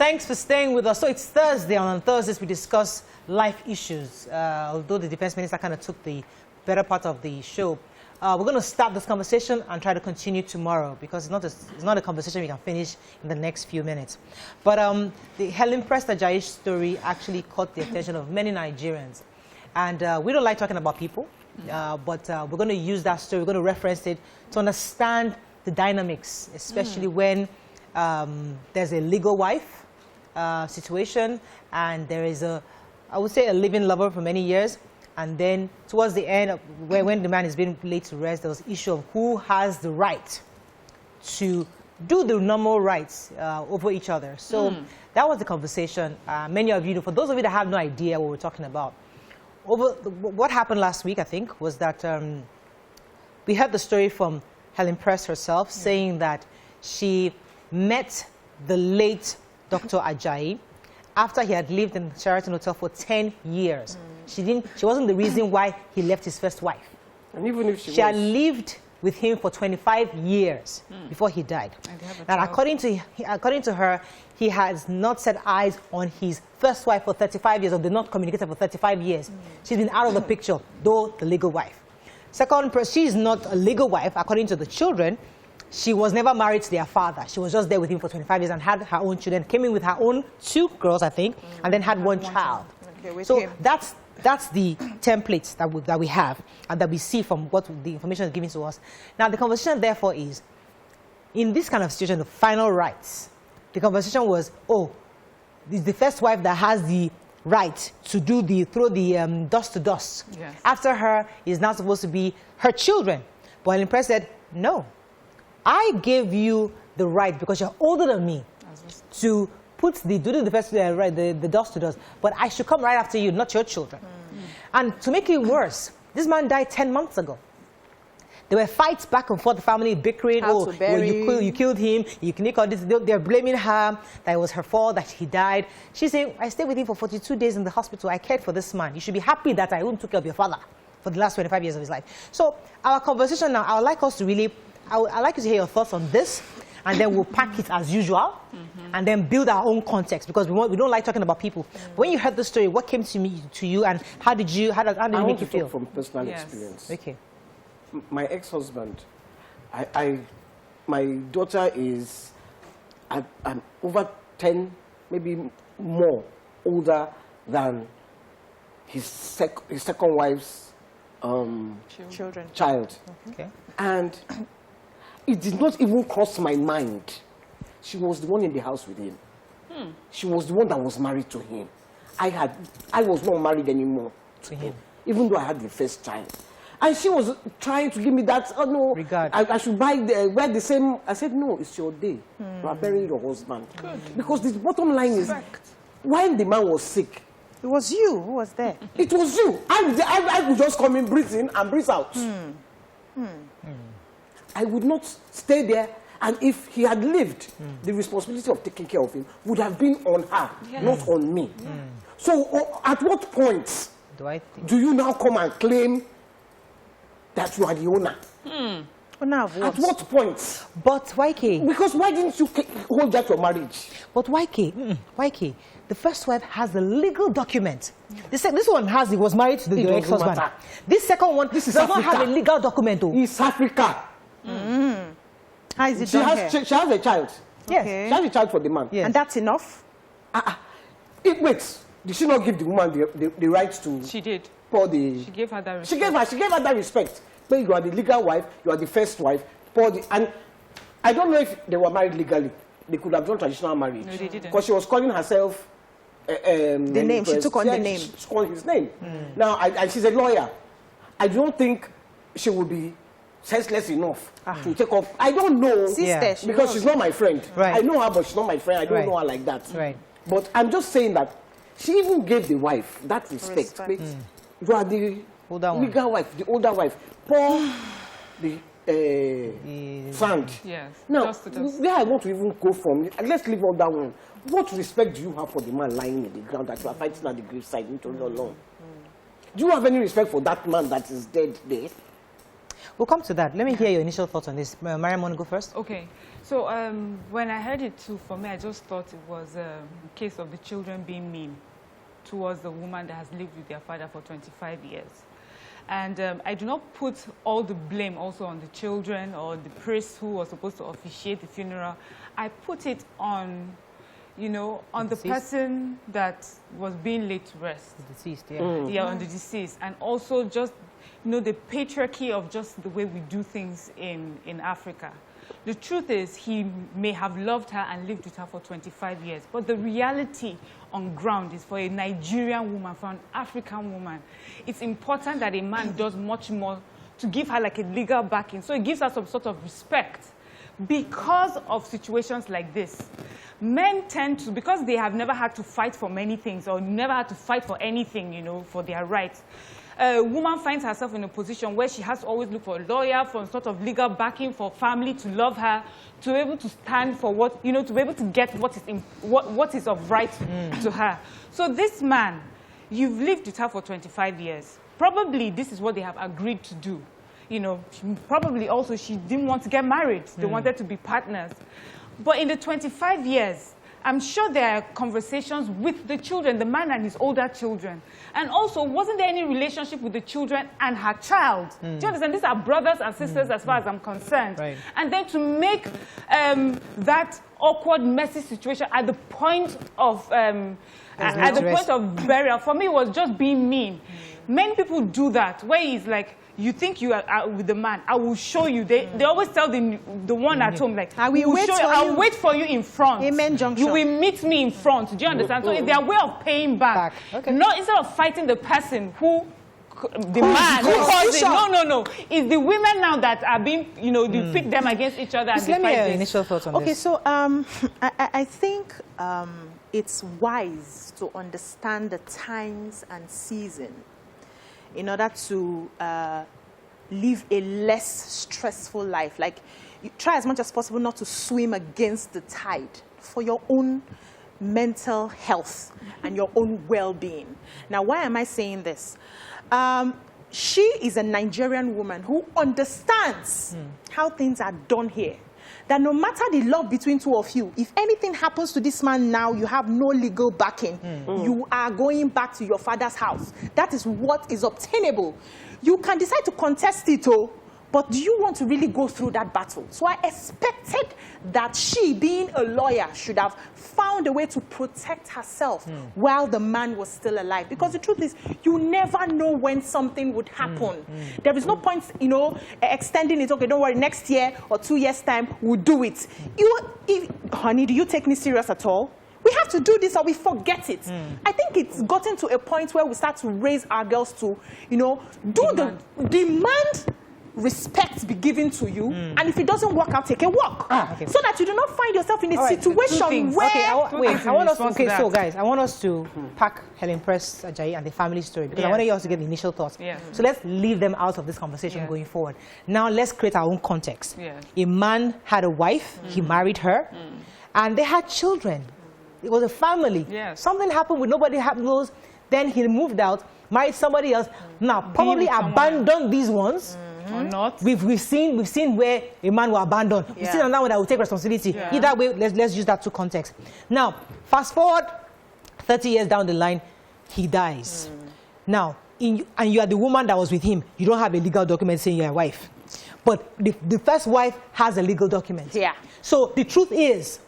Thanks for staying with us. So it's Thursday, and on Thursdays we discuss life issues. Although the Defense Minister kind of took the better part of the show. We're going to start this conversation and try to continue tomorrow because it's not a conversation we can finish in the next few minutes. But the Helen Prest-Ajayi story actually caught the attention of many Nigerians. And we don't like talking about people, but we're going to use that story, we're going to reference it to understand the dynamics, especially when there's a legal wife situation and there is I would say a living lover for many years. And then towards the end, when the man is being laid to rest, there was the issue of who has the right to do the normal rights over each other. So that was the conversation. Many of you know, for those of you that have no idea what we're talking about, what happened last week, I think, was that we heard the story from Helen Prest herself saying that she met the late Dr. Ajayi after he had lived in Sheraton Hotel for 10 years. She wasn't the reason why he left his first wife. And even if she had lived with him for 25 years before he died. And according to her, he has not set eyes on his first wife for 35 years, or did not communicate for 35 years. She's been out of the picture, though the legal wife. Second, she's not a legal wife, according to the children. She was never married to their father. She was just there with him for 25 years and had her own children, came in with her own 2 girls, I think, and then had one child. Okay, so that's the template that we have and that we see from what the information is given to us. Now, the conversation, therefore, is, in this kind of situation, the final rights, the conversation was, it's the first wife that has the right to throw the dust to dust. Yes. After her is now supposed to be her children. But Helen Prest said, no, I gave you the right because you're older than me to put the dust to dust, but I should come right after you, not your children. And to make it worse, this man died 10 months ago. There were fights back and forth, the family bickering, you killed him, you can all this. They're blaming her, that it was her fault, that he died. She's saying, I stayed with him for 42 days in the hospital, I cared for this man. You should be happy that I wouldn't took care of your father for the last 25 years of his life. So our conversation now, I would like us to really, I'd like you to hear your thoughts on this, and then we'll pack it as usual, and then build our own context, because we don't like talking about people. When you heard the story, what came to you, and how did it make you feel? From personal experience. Okay. My ex-husband, my daughter is, I'm over 10, maybe more, older than his second wife's child. Okay. And it did not even cross my mind. She was the one in the house with him. She was the one that was married to him. I was not married anymore to him, even though I had the first child. And she was trying to give me that, regard. I should wear the same. I said, no, it's your day. You are burying your husband. Good. Because the bottom line is, while the man was sick, it was you who was there. It was you. I would just come in, breathe in, and breathe out. I would not stay there, and if he had lived, the responsibility of taking care of him would have been on her, not on me. So at what point do you now come and claim that you are the owner? Owner of what? At what point? But YK. Because why didn't you hold that your marriage? But YK, the first wife has the legal document. This one was married to your ex-husband. This second one does not have a legal document. It's Africa. How is it done here? She has a child. Yes. Okay. She has a child for the man. Yes. And that's enough? Wait, did she not give the woman the right to... She did. She gave her that respect. She gave her that respect. But you are the legal wife, you are the first wife. And I don't know if they were married legally. They could have done traditional marriage. No, they didn't. Because she was calling herself... the name, she took on the name. She called his name. Now, and she's a lawyer. I don't think she would be senseless enough to take off. I don't know. Sister, because she's not my friend. Right. I know her, but she's not my friend. I don't know her like that. Right. But I'm just saying that she even gave the wife that respect. You are the legal wife, the older wife. Pour the sand. Yes. Now, where I want to even go from, let's leave all that one. What respect do you have for the man lying in the ground that you are fighting at the graveside into alone? Do you have any respect for that man that is dead there? We'll come to that. Let me hear your initial thoughts on this. Mariam, want to go first? Okay. So when I heard it too, for me, I just thought it was a case of the children being mean towards the woman that has lived with their father for 25 years. And I do not put all the blame also on the children or the priest who was supposed to officiate the funeral. I put it on, you know, on the person that was being laid to rest. The deceased, yeah. Yeah, on the deceased. And also just, you know, the patriarchy of just the way we do things in Africa. The truth is, he may have loved her and lived with her for 25 years. But the reality on ground is for a Nigerian woman, for an African woman, it's important that a man does much more to give her like a legal backing. So it gives her some sort of respect. Because of situations like this, men tend to, because they have never had to fight for many things or never had to fight for anything, you know, for their rights, a woman finds herself in a position where she has to always look for a lawyer, for a sort of legal backing, for family to love her, to be able to stand for what, you know, to be able to get what is of right to her. So this man, you've lived with her for 25 years. Probably this is what they have agreed to do. You know, probably also she didn't want to get married. They wanted to be partners. But in the 25 years, I'm sure there are conversations with the children, the man and his older children. And also, wasn't there any relationship with the children and her child? Do you understand? These are brothers and sisters as far as I'm concerned. Right. And then to make that awkward, messy situation at the point of burial, for me, it was just being mean. Many people do that, where he's like, you think you are with the man, I will show you. They always tell the one at home, like, I'll wait for you in front. Amen junction. You will meet me in front. Do you understand? So it's their way of paying back. Okay. Not instead of fighting the person who, the man who caused it. No. It's the women now that are being, you know, they pit them against each other. Let me hear your initial thoughts on this. Okay, so I think it's wise to understand the times and season in order to live a less stressful life. Like, you try as much as possible not to swim against the tide for your own mental health and your own well-being. Now, why am I saying this? She is a Nigerian woman who understands how things are done here. That no matter the love between two of you, if anything happens to this man now, you have no legal backing. You are going back to your father's house. That is what is obtainable. You can decide to contest it, but do you want to really go through that battle? So I expected that she, being a lawyer, should have found a way to protect herself while the man was still alive. Because the truth is, you never know when something would happen. There is no point, you know, extending it. Okay, don't worry, next year or 2 years' time, we'll do it. Honey, do you take me serious at all? We have to do this or we forget it. I think it's gotten to a point where we start to raise our girls to, you know, demand respect be given to you, and if it doesn't work out, take a walk. So that you do not find yourself in a situation where... I want us to pack Helen Prest-Ajayi and the family story, because I want you also to get the initial thoughts. So let's leave them out of this conversation going forward. Now let's create our own context. A man had a wife, he married her, and they had children. It was a family. Something happened with nobody knows, then he moved out, married somebody else. Now, probably abandoned these ones. Or not. We've seen where a man will abandon. We've seen another one that will take responsibility. Either way, let's use that to context. Now, fast forward 30 years down the line, he dies. Now, and you are the woman that was with him. You don't have a legal document saying you're a wife. But the first wife has a legal document. So the truth is,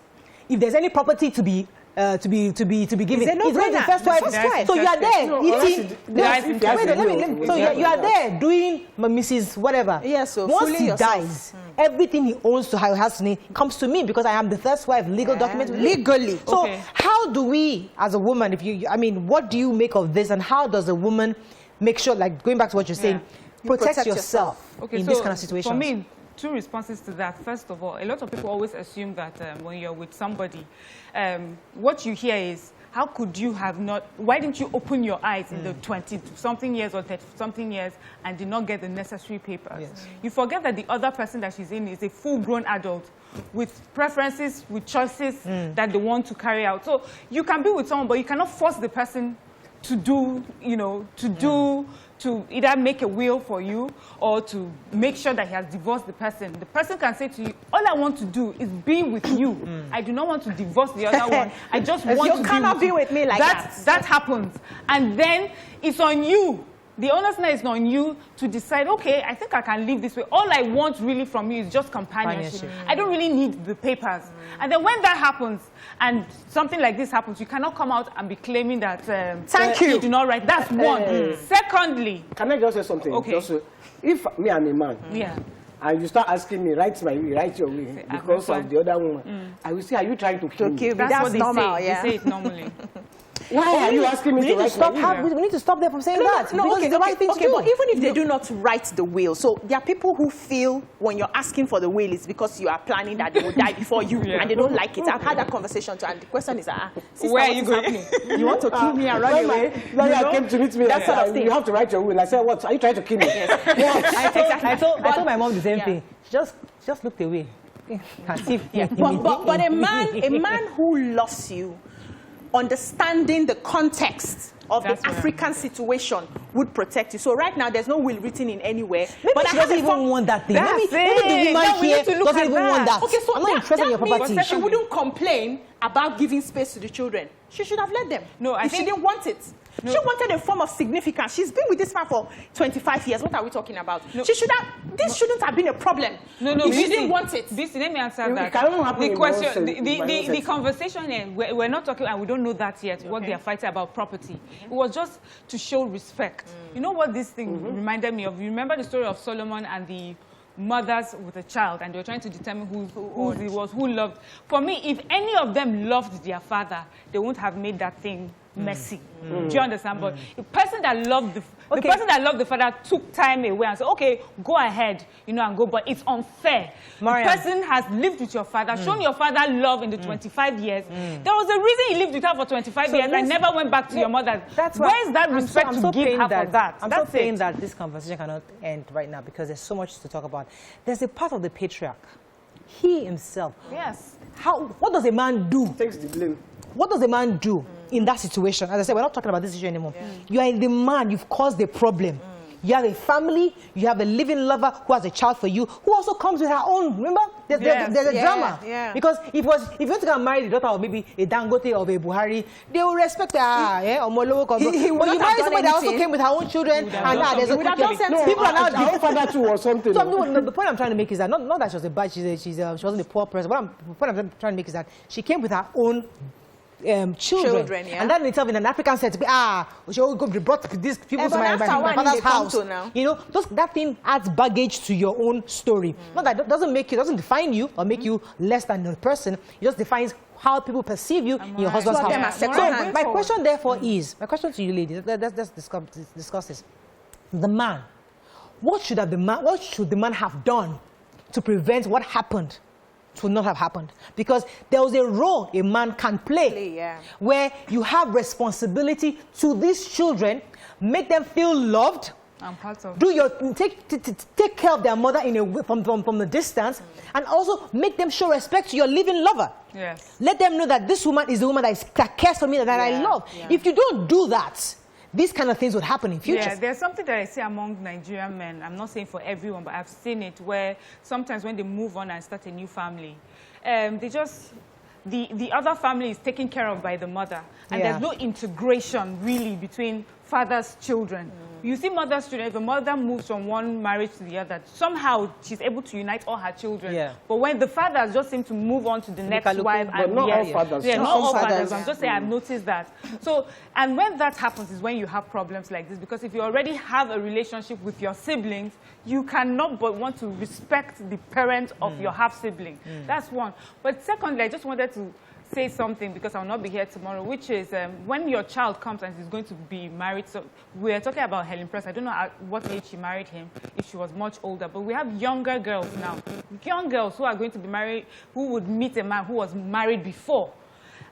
if there's any property to be given, it's not the first wife. So you are there. You are there doing Mrs. whatever. So once he dies, everything he owns to her has to comes to me, because I am the first wife. Legal document legally. So how do we, as a woman, what do you make of this, and how does a woman make sure, like going back to what you're saying, protect yourself in this kind of situation? For me, two responses to that. First of all, a lot of people always assume that when you're with somebody, what you hear is, how could you have not, why didn't you open your eyes in the 20-something years or 30-something years and did not get the necessary papers? You forget that the other person that she's in is a full-grown adult with preferences, with choices that they want to carry out. So you can be with someone, but you cannot force the person to do, you know, to either make a will for you or to make sure that he has divorced the person can say to you, all I want to do is be with you. I do not want to divorce the other one. I just want to cannot be with me like that. That happens. And then it's on you. The onus now is on you to decide, okay, I think I can live this way. All I want really from you is just companionship. I don't really need the papers. And then when that happens, and something like this happens, you cannot come out and be claiming that thank you do not write. That's one. Secondly, can I just say something? Okay. Just, if me and a man, and you start asking me, write my will, write your will, because of the other woman, I will say, are you trying to kill me? That's what they normal, say. Yeah. They say it normally. Why are you asking me to write my will? We need to stop them from saying that. No, because it's the right thing to do. But even if they do not write the will, so there are people who feel when you're asking for the will, it's because you are planning that they will die before you, and they don't like it. I've had that conversation too, and the question is, sister, where are you going? You want to kill me and run away? Lawyer came to meet me. That sort of thing. You have to write your will. I said, what? Are you trying to kill me? Yes. I told my mom the same thing. She just looked away. But a man who loves you, understanding the context of the African situation would protect you. So right now, there's no will written in anywhere. Maybe but she doesn't even want that thing. Maybe the woman here doesn't even want that. Okay, so I'm not interested in your property. She wouldn't complain about giving space to the children. She should have let them. No, I think she didn't want it. No. She wanted a form of significance. She's been with this man for 25 years. What are we talking about? No. She should have. This shouldn't have been a problem. No, if she didn't want it. Let me answer that. The question, the conversation, we're not talking, and we don't know that yet. What they are fighting about property. It was just to show respect. You know what this thing reminded me of? You remember the story of Solomon and the mothers with a child, and they were trying to determine who loved. For me, if any of them loved their father, they wouldn't have made that thing messy. Do you understand? But the person that loved the person that loved the father took time away and said, okay, go ahead, you know, and go. But it's unfair. Mariam. The person has lived with your father, shown your father love in the 25 years. There was a reason he lived with her for 25 years and never went back to your mother. Where is that respect to give her for that? I'm not saying that this conversation cannot end right now because there's so much to talk about. There's a part of the patriarch. He himself. Yes. What does a man do? Takes the blame. What does a man do in that situation? As I said, we're not talking about this issue anymore. You are the man, you've caused the problem. You have a family, you have a living lover who has a child for you, who also comes with her own. Remember? There's a drama. Yeah. Because if you want to go and marry the daughter of maybe a Dangote or a Buhari, they will respect her. But you marry somebody that also came with her own children, and there's a people are now her father too or something. So the point I'm trying to make is that not that she was a bad, she wasn't a poor person. The point I'm trying to make is that she came with her own children, and that in itself in an African setting, she brought these people to my father's house. You know, that thing adds baggage to your own story. Not that it doesn't define you or make you less than a person. It just defines how people perceive you in your husband's house. So my question, therefore, my question to you, ladies, let's discuss this. The man, what should the man have done to prevent what happened to not have happened? Because there was a role a man can play where you have responsibility to these children, make them feel loved, take care of their mother in a from the distance, and also make them show respect to your living lover. Yes. Let them know that this woman is the woman that cares for me, that I love. If you don't do that, these kind of things would happen in future. Yeah, there's something that I see among Nigerian men. I'm not saying for everyone, but I've seen it where sometimes when they move on and start a new family, the other family is taken care of by the mother. And there's no integration really between father's children. You see mother's children, if a mother moves from one marriage to the other, somehow she's able to unite all her children. But when the fathers just seem to move on to the next wife, but not all fathers. Yeah, not all fathers. I'm just saying I've noticed that. So, and when that happens is when you have problems like this, because if you already have a relationship with your siblings, you cannot but want to respect the parent of your half-sibling. That's one. But secondly, I just wanted to say something because I'll not be here tomorrow, which is when your child comes and is going to be married. So we're talking about Helen Prest. I don't know at what age she married him, if she was much older, but we have younger girls now, young girls who are going to be married, who would meet a man who was married before.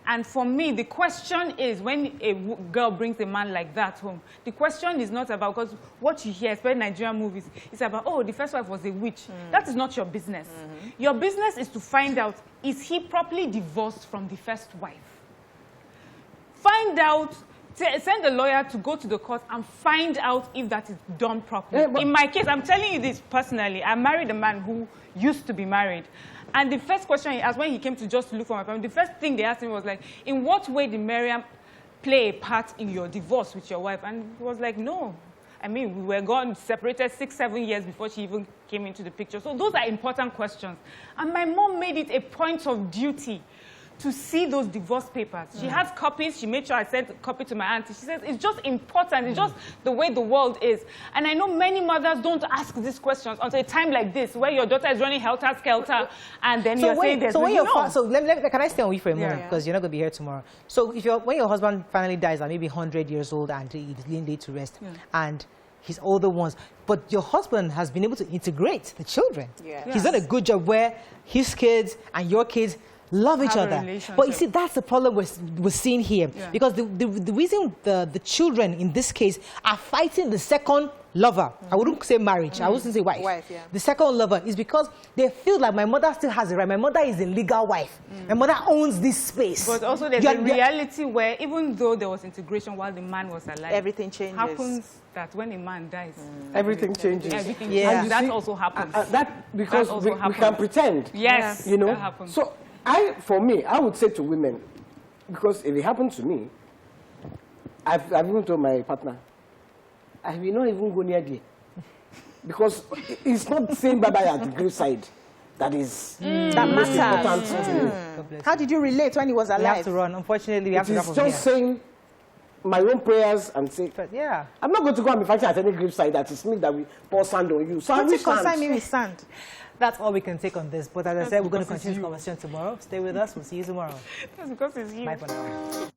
And for me, the question is, when a girl brings a man like that home, the question is not about, because what you hear, especially in Nigerian movies, is about, oh, the first wife was a witch. That is not your business. Your business is to find out, is he properly divorced from the first wife? Find out, send a lawyer to go to the court and find out if that is done properly. Yeah, in my case, I'm telling you this personally. I married a man who used to be married. And the first question he asked when he came to just look for my family, the first thing they asked him was like, in what way did Miriam play a part in your divorce with your wife? And he was like, no. I mean, we were gone, separated 6-7 years before she even came into the picture. So those are important questions. And my mom made it a point of duty to see those divorce papers. She has copies. She made sure I sent a copy to my auntie. She says it's just important. It's just the way the world is. And I know many mothers don't ask these questions until a time like this, where your daughter is running helter-skelter, and then you're saying there's can I stay on you for a moment? Because you're not going to be here tomorrow. So when your husband finally dies at maybe 100 years old and he's laid to rest, and his older ones, but your husband has been able to integrate the children. He's done a good job where his kids and your kids love each other. But you see, that's the problem we're seeing here. Because the reason the children in this case are fighting the second lover, I wouldn't say marriage, I wouldn't say wife. The second lover is because they feel like my mother still has it right. My mother is a legal wife. My mother owns this space. But also there's a reality where even though there was integration while the man was alive, everything changes. Happens that when a man dies, everything changes. Everything changes. That also happens. Because we can pretend. Yes, you know. That happens. So for me, I would say to women, because if it happened to me, I've even told my partner, I will not even go near there. Because it's not saying bye-bye at the graveside that is that matters. important to me. How did you relate when he was alive? We have to run. Unfortunately, we have to run. It's just saying my own prayers and say, I'm not going to go and be fighting at any graveside that is me that will pour sand on you. So I will concern me with sand. That's all we can take on this. But as I said, we're going to continue this conversation tomorrow. Stay with us. We'll see you tomorrow. That's because it's you. Bye for now.